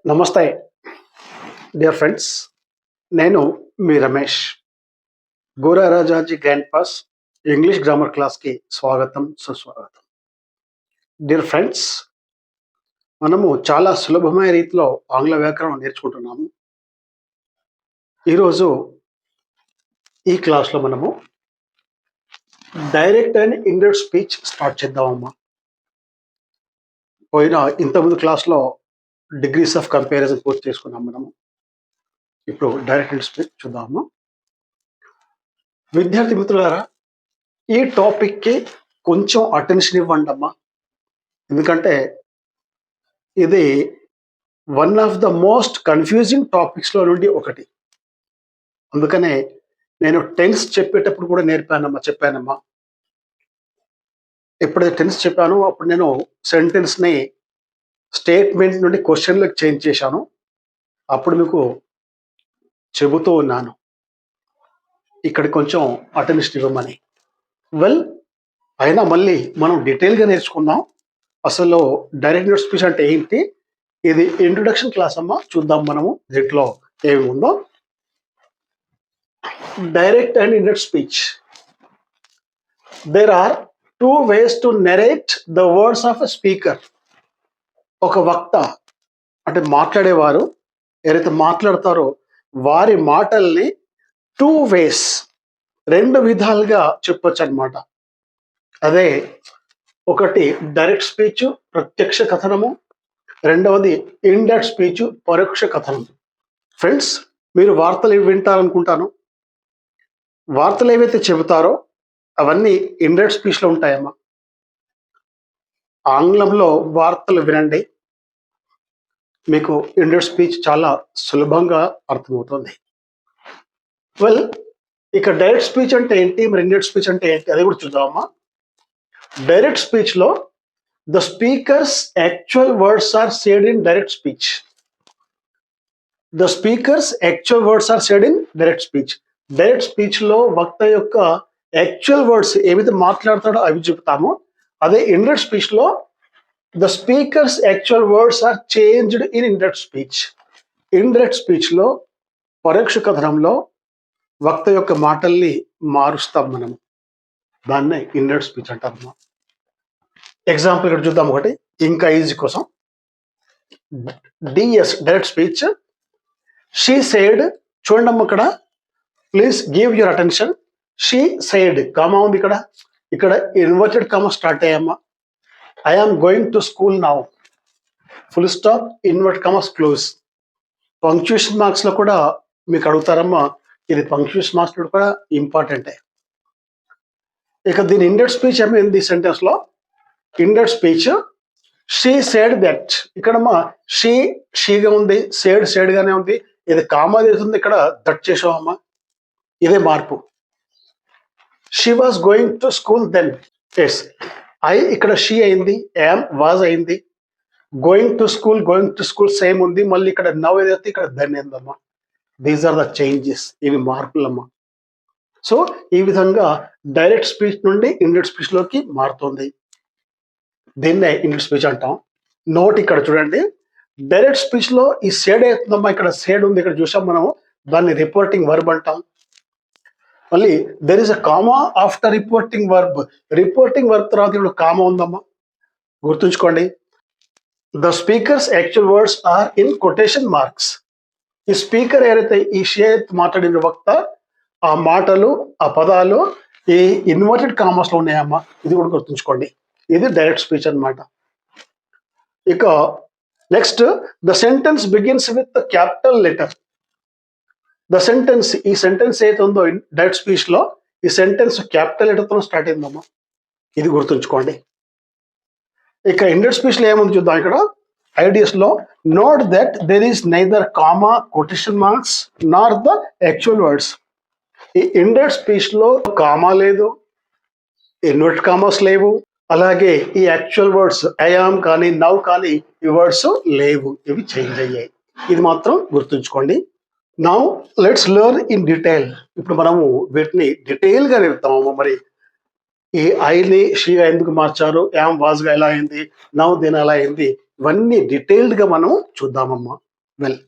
నమస్తే dear friends. నేను మీ రమేష్. గోరారాజాజీ గ్రాండ్ పాస్ ఇంగ్లీష్ గ్రామర్ క్లాస్కి స్వాగతం, సుస్వాగతం. డియర్ ఫ్రెండ్స్, మనము చాలా సులభమైన రీతిలో ఆంగ్ల వ్యాకరణం నేర్చుకుంటున్నాము. ఈరోజు ఈ క్లాస్లో మనము direct and indirect speech start చేద్దామమ్మా. ఇంతకుముందు క్లాస్లో డిగ్రీస్ ఆఫ్ కంపారిజన్ పూర్తి చేసుకున్నాం మనము. ఇప్పుడు డైరెక్ట్ అండ్ స్పీచ్ చూద్దాము. విద్యార్థి మిత్రులారా, ఈ టాపిక్కి కొంచెం అటెన్షన్ ఇవ్వండి అమ్మా. ఎందుకంటే ఇది one of the most confusing టాపిక్స్లో నుండి ఒకటి. అందుకనే నేను టెన్స్ చెప్పేటప్పుడు కూడా చెప్పానమ్మా. ఎప్పుడైతే టెన్స్ చెప్పానో అప్పుడు నేను సెంటెన్స్ని స్టేట్మెంట్ నుండి క్వశ్చన్లకు చేంజ్ చేశాను. అప్పుడు మీకు చెబుతూ ఉన్నాను ఇక్కడ కొంచెం అటెన్షన్ ఇవ్వమని. అయినా మళ్ళీ మనం డీటెయిల్గా నేర్చుకుందాం. అసలు డైరెక్ట్ స్పీచ్ అంటే ఏంటి? ఇది ఇంట్రొడక్షన్ క్లాస్ అమ్మా. చూద్దాం మనము దీంట్లో ఏమి ఉందో. Direct and indirect speech. There are two ways to narrate the words of a speaker. ఒక వక్త అంటే మాట్లాడేవారు ఎవరైతే మాట్లాడతారో వారి మాటల్ని టూ వేస్, రెండు విధాలుగా చెప్పొచ్చు అనమాట. అదే ఒకటి డైరెక్ట్ స్పీచ్, ప్రత్యక్ష కథనము. రెండవది ఇండైరెక్ట్ స్పీచ్, పరోక్ష కథనం. ఫ్రెండ్స్, మీరు వార్తలు వింటారనుకుంటాను. వార్తలు ఏవైతే చెబుతారో అవన్నీ ఇండైరెక్ట్ స్పీచ్లో ఉంటాయమ్మా. ఆంగ్లంలో వార్తలు వినండి, మీకు ఇండైరెక్ట్ స్పీచ్ చాలా సులభంగా అర్థమవుతుంది. ఇక డైరెక్ట్ స్పీచ్ అంటే ఏంటి, మరి ఇండైరెక్ట్ స్పీచ్ అంటే ఏంటి అది కూడా చూద్దామమ్మా. డైరెక్ట్ స్పీచ్లో the speaker's actual words are said in direct speech. The speaker's actual words are said in direct speech. Direct స్పీచ్లో వక్త యొక్క యాక్చువల్ వర్డ్స్ ఏవైతే మాట్లాడతాడో అవి చెబుతామో. అదే ఇండైరెక్ట్ స్పీచ్లో the speaker's actual words are changed in indirect speech. Indirect స్పీచ్లో, పరోక్ష కథనంలో వక్త యొక్క మాటల్ని మారుస్తాం మనము. దాన్నే ఇండైరెక్ట్ స్పీచ్ అంటారు. ఎగ్జాంపుల్ ఇక్కడ చూద్దాం ఒకటి, ఇంకా ఈజీ కోసం. D S direct speech. She said. చూడండి ఇక్కడ, please give your attention. She said, comma ఉంది ఇక్కడ. ఇక్కడ ఇన్వర్టెడ్ కామా స్టార్ట్ అయ్యామ్మా. I am going to school now. Full stop, invert commas close. Punctuation marks లో కూడా మీకు అడుగుతారమ్మా. ఇది పంక్చుయేషన్ మార్క్స్ లో కూడా ఇంపార్టెంటే. ఇక దీని ఇండైరెక్ట్ స్పీచ్ ఏమైంది సెంటెన్స్ లో? Indirect speech she said that. ఇక్కడమ్మా షీగా ఉంది, సేడ్ గానే ఉంది. ఇది కామా అవుతుంది, ఇక్కడ దట్ చేసామమ్మా. ఇదే మార్పు. She was going to school then. Yes, I ఇక్కడ షీ అయింది, యామ్ వాజ్ అయింది. గోయింగ్ టు స్కూల్ సేమ్ ఉంది. మళ్ళీ ఇక్కడ నవ్ ఏదైతే ఇక్కడ దెన్ అయిందమ్మా. These are the changes. ఇవి మార్పులమ్మా. సో ఈ విధంగా డైరెక్ట్ స్పీచ్ నుండి ఇండైరెక్ట్ స్పీచ్ లోకి మారుతుంది. దీన్నే ఇండైరెక్ట్ స్పీచ్ అంటాం. నోట్ ఇక్కడ చూడండి, డైరెక్ట్ స్పీచ్ లో ఈ సేడ్ అవుతుందమ్మా. ఇక్కడ సేడ్ ఉంది, ఇక్కడ చూసాం మనము. దాన్ని రిపోర్టింగ్ వర్బ్ అంటాం. మళ్ళీ there is a comma after reporting verb. Reporting verb తర్వాత ఇప్పుడు కామా ఉందమ్మా, గుర్తుంచుకోండి. The speaker's actual words are in quotation marks. ఈ స్పీకర్ ఎవరైతే ఈ షేర్ మాట్లాడిన వక్త, ఆ మాటలు, ఆ పదాలు ఈ ఇన్వర్టెడ్ కామాస్ లో ఉన్నాయమ్మా. ఇది కూడా గుర్తుంచుకోండి. ఇది డైరెక్ట్ స్పీచ్ అన్నమాట. ఇక next, the sentence begins with capital letter. The sentence, ఈ సెంటెన్స్ ఏదైతే ఉందో డైరెక్ట్ స్పీచ్ లో, ఈ సెంటెన్స్ క్యాపిటల్ లెటర్ తో స్టార్ట్ అయిందమ్మా. ఇది గుర్తుంచుకోండి. ఇక ఇండైరెక్ట్ స్పీచ్ లో ఏముంది చూద్దాం. ఇక్కడ ఐడియాస్ లో note that there is neither comma, quotation marks nor the actual words. ఈ ఇండైరెక్ట్ స్పీచ్ లో కామా లేదు, ఇన్వర్ట్ కామాస్ లేవు, అలాగే ఈ యాక్చువల్ వర్డ్స్ ఐఆమ్ కానీ నవ్ కానీ ఈ వర్డ్స్ లేవు. ఇవి చేంజ్ అయ్యాయి. ఇది మాత్రం గుర్తుంచుకోండి. Now let's learn in detail. ఇప్పుడు మనము వీటిని డీటెయిల్ గా నేర్పుతాము. మరి ఈ ఐని షీగా ఎందుకు మార్చారు, యామ్ వాజ్గా ఎలా అయింది, నవ్ దీని ఎలా అయింది, ఇవన్నీ డీటెయిల్డ్ గా మనం చూద్దామమ్మా. వెల్